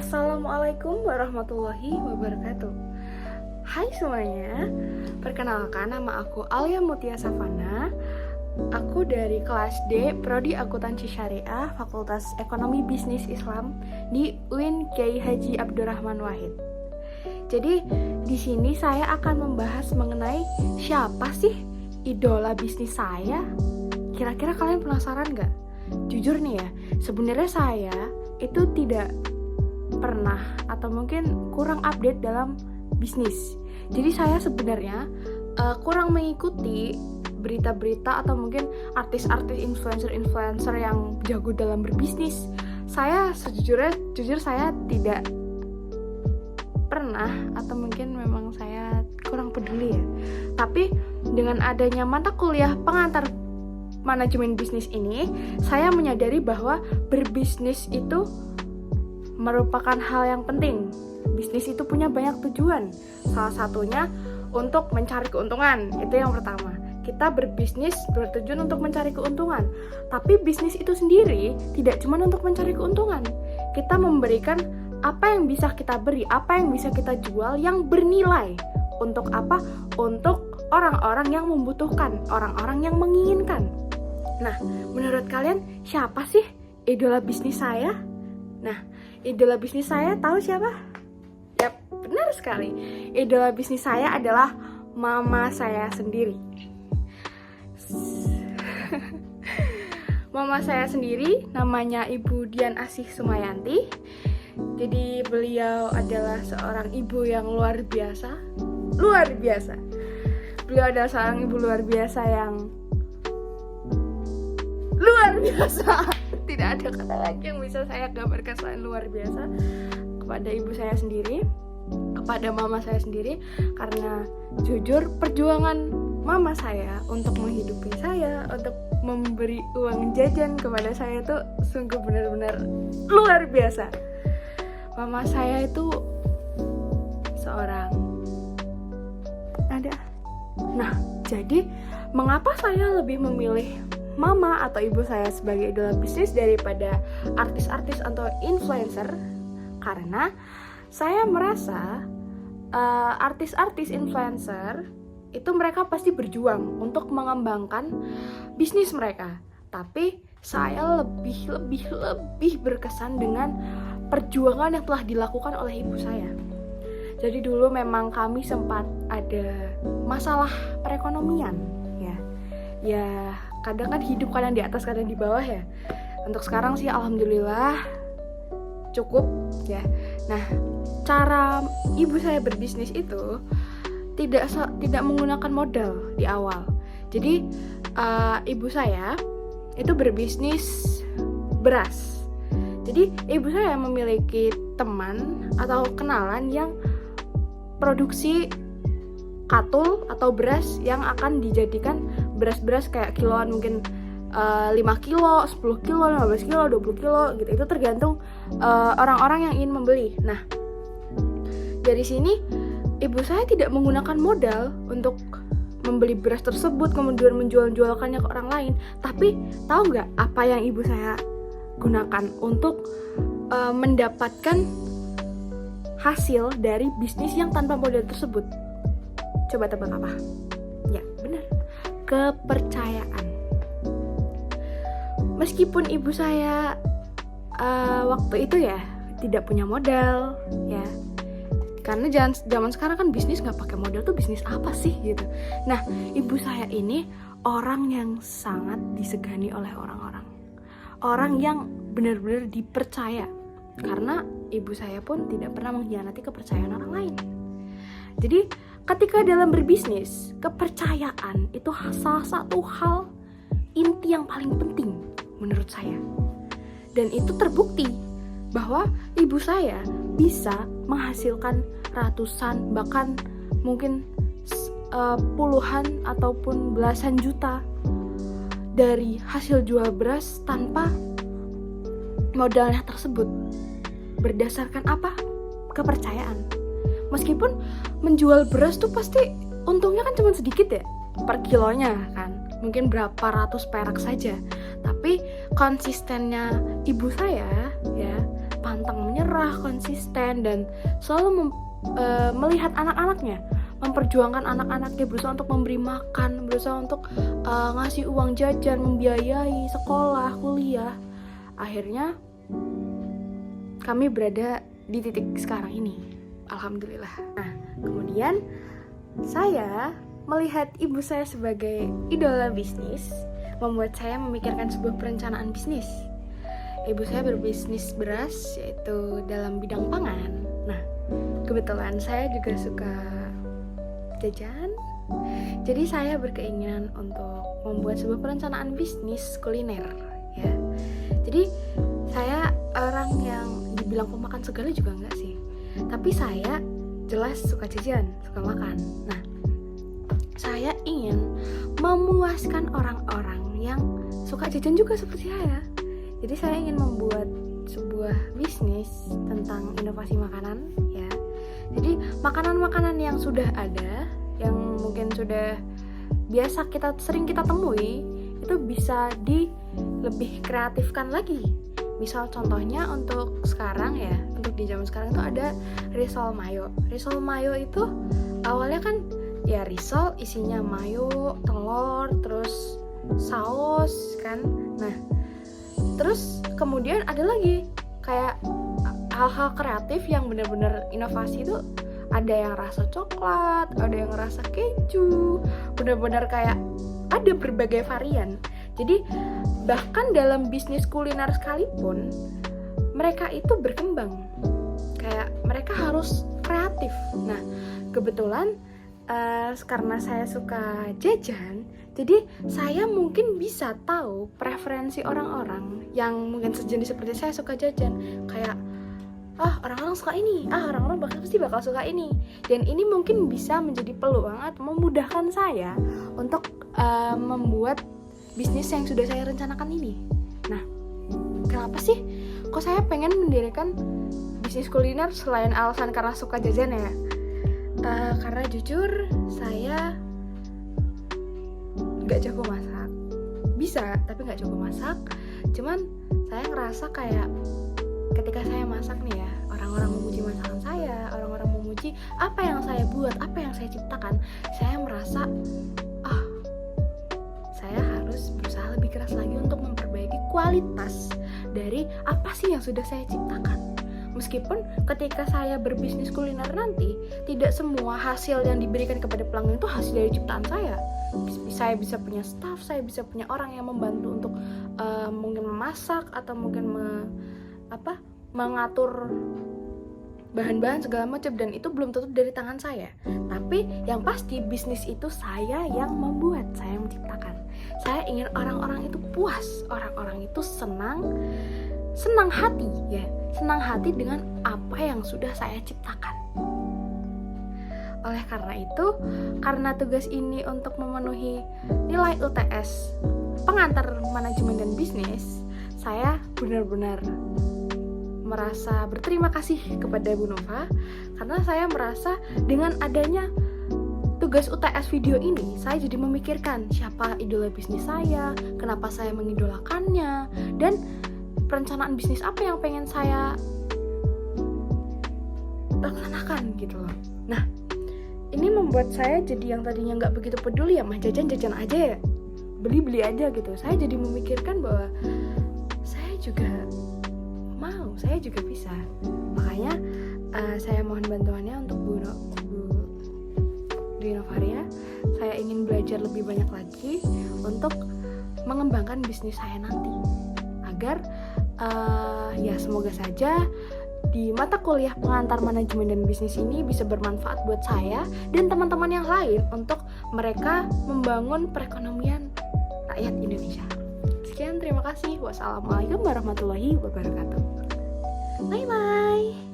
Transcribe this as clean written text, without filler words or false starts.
Assalamualaikum warahmatullahi wabarakatuh. Hai semuanya, perkenalkan nama aku Alia Mutia Savana. Aku dari kelas D, Prodi Akuntansi Syariah, Fakultas Ekonomi Bisnis Islam di UIN Kiai Haji Abdurrahman Wahid. Jadi di sini saya akan membahas mengenai siapa sih idola bisnis saya. Kira-kira kalian penasaran nggak? Jujur nih ya, sebenarnya saya itu tidak pernah atau mungkin kurang update dalam bisnis. Jadi saya sebenarnya kurang mengikuti berita-berita atau mungkin artis-artis influencer yang jago dalam berbisnis. Saya jujur saya tidak pernah atau mungkin memang saya kurang peduli ya. Tapi dengan adanya mata kuliah pengantar manajemen bisnis ini, saya menyadari bahwa berbisnis itu merupakan hal yang penting. Bisnis itu punya banyak tujuan. Salah satunya untuk mencari keuntungan. Itu yang pertama. Kita berbisnis bertujuan untuk mencari keuntungan. Tapi bisnis itu sendiri tidak cuma untuk mencari keuntungan. Kita memberikan apa yang bisa kita beri, apa yang bisa kita jual yang bernilai. Untuk apa? Untuk orang-orang yang membutuhkan, orang-orang yang menginginkan. Nah, menurut kalian siapa sih idola bisnis saya? Nah, idola bisnis saya tahu siapa? Yap, benar sekali. Idola bisnis saya adalah mama saya sendiri. Mama saya sendiri namanya Ibu Dian Asih Sumayanti. Jadi beliau adalah seorang ibu yang luar biasa. Luar biasa. Beliau adalah seorang ibu luar biasa yang luar biasa. Tidak ada kata lagi yang bisa saya gambarkan selain luar biasa kepada ibu saya sendiri, kepada mama saya sendiri. Karena jujur perjuangan mama saya untuk menghidupi saya, untuk memberi uang jajan kepada saya itu sungguh benar-benar luar biasa. Mama saya itu seorang Nah, jadi mengapa saya lebih memilih mama atau ibu saya sebagai idola bisnis daripada artis-artis atau influencer? Karena saya merasa artis-artis influencer itu mereka pasti berjuang untuk mengembangkan bisnis mereka. Tapi saya lebih berkesan dengan perjuangan yang telah dilakukan oleh ibu saya. Jadi dulu memang kami sempat ada masalah perekonomian ya kadang kan hidup kadang di atas kadang di bawah ya. Untuk sekarang sih alhamdulillah cukup ya. Nah, cara ibu saya berbisnis itu tidak menggunakan modal di awal. Jadi ibu saya itu berbisnis beras. Jadi ibu saya memiliki teman atau kenalan yang produksi katul atau beras yang akan dijadikan beras-beras kayak kiloan, mungkin 5 kilo, 10 kilo, 15 kilo, 20 kilo gitu. Itu tergantung orang-orang yang ingin membeli. Nah, dari sini ibu saya tidak menggunakan modal untuk membeli beras tersebut kemudian menjual-jualkannya ke orang lain. Tapi tahu nggak apa yang ibu saya gunakan untuk mendapatkan hasil dari bisnis yang tanpa modal tersebut? Coba tebak apa? Ya, benar. Kepercayaan. Meskipun ibu saya waktu itu ya tidak punya modal ya. Karena zaman sekarang kan bisnis nggak pakai modal tuh bisnis apa sih gitu. Nah, ibu saya ini orang yang sangat disegani oleh orang-orang. Orang yang benar-benar dipercaya. Karena ibu saya pun tidak pernah mengkhianati kepercayaan orang lain. Jadi ketika dalam berbisnis, kepercayaan itu salah satu hal inti yang paling penting menurut saya. Dan itu terbukti bahwa ibu saya bisa menghasilkan ratusan bahkan mungkin puluhan ataupun belasan juta dari hasil jual beras tanpa modalnya tersebut. Berdasarkan apa? Kepercayaan. Meskipun menjual beras tuh pasti untungnya kan cuma sedikit ya per kilonya kan, mungkin berapa ratus perak saja. Tapi konsistennya ibu saya ya pantang menyerah, konsisten, dan selalu melihat anak-anaknya, memperjuangkan anak-anaknya, berusaha untuk memberi makan, berusaha untuk ngasih uang jajan, membiayai sekolah, kuliah. Akhirnya kami berada di titik sekarang ini, alhamdulillah. Nah, kemudian saya melihat ibu saya sebagai idola bisnis membuat saya memikirkan sebuah perencanaan bisnis. Ibu saya berbisnis beras, yaitu dalam bidang pangan. Nah, kebetulan saya juga suka jajan, jadi saya berkeinginan untuk membuat sebuah perencanaan bisnis kuliner, ya. Jadi saya orang yang dibilang pemakan segala juga enggak sih, tapi saya jelas suka jajan, suka makan. Nah, saya ingin memuaskan orang-orang yang suka jajan juga seperti saya. Jadi saya ingin membuat sebuah bisnis tentang inovasi makanan, ya. Jadi makanan-makanan yang sudah ada, yang mungkin sudah biasa sering kita temui, itu bisa lebih kreatifkan lagi. Misal contohnya untuk sekarang, ya, untuk di zaman sekarang itu ada risol mayo. Risol mayo itu awalnya kan ya risol isinya mayo, telur, terus saus kan. Nah, terus kemudian ada lagi kayak hal-hal kreatif yang benar-benar inovasi itu, ada yang rasa coklat, ada yang rasa keju, benar-benar kayak ada berbagai varian. Jadi bahkan dalam bisnis kuliner sekalipun mereka itu berkembang, kayak mereka harus kreatif. Nah, kebetulan karena saya suka jajan, jadi saya mungkin bisa tahu preferensi orang-orang yang mungkin sejenis seperti saya suka jajan. Kayak orang-orang suka ini, orang-orang pasti bakal suka ini. Dan ini mungkin bisa menjadi peluang atau memudahkan saya untuk membuat bisnis yang sudah saya rencanakan ini. Nah, kenapa sih kok saya pengen mendirikan bisnis kuliner selain alasan karena suka jajan, ya? Karena jujur saya gak jago masak. Bisa, tapi gak jago masak. Cuman saya ngerasa kayak ketika saya masak nih, ya, orang-orang memuji masakan saya, orang-orang memuji apa yang saya buat, apa yang saya ciptakan, saya merasa saya harus berusaha lebih keras lagi untuk memperbaiki kualitas dari apa sih yang sudah saya ciptakan. Meskipun ketika saya berbisnis kuliner nanti, tidak semua hasil yang diberikan kepada pelanggan itu hasil dari ciptaan saya. Saya bisa punya staff, saya bisa punya orang yang membantu untuk mungkin memasak atau mungkin mengatur bahan-bahan segala macam, dan itu belum tentu dari tangan saya. Tapi yang pasti bisnis itu saya yang membuat, saya yang menciptakan. Saya ingin orang-orang itu puas, orang-orang itu senang hati, ya, senang hati dengan apa yang sudah saya ciptakan. Oleh karena itu, karena tugas ini untuk memenuhi nilai UTS pengantar manajemen dan bisnis, saya benar-benar merasa berterima kasih kepada Bu Nova, karena saya merasa dengan adanya tugas UTS video ini, saya jadi memikirkan siapa idola bisnis saya, kenapa saya mengidolakannya, dan perencanaan bisnis apa yang pengen saya laksanakan gitu loh. Nah, ini membuat saya jadi yang tadinya nggak begitu peduli, ya mah jajan-jajan aja, ya, beli-beli aja gitu. Saya jadi memikirkan bahwa saya juga mau, saya juga bisa. Makanya saya mohon bantuannya untuk Bu Novaria. Saya ingin belajar lebih banyak lagi untuk mengembangkan bisnis saya nanti, agar ya semoga saja di mata kuliah pengantar manajemen dan bisnis ini bisa bermanfaat buat saya dan teman-teman yang lain untuk mereka membangun perekonomian rakyat Indonesia. Sekian, terima kasih. Wassalamualaikum warahmatullahi wabarakatuh. Bye bye.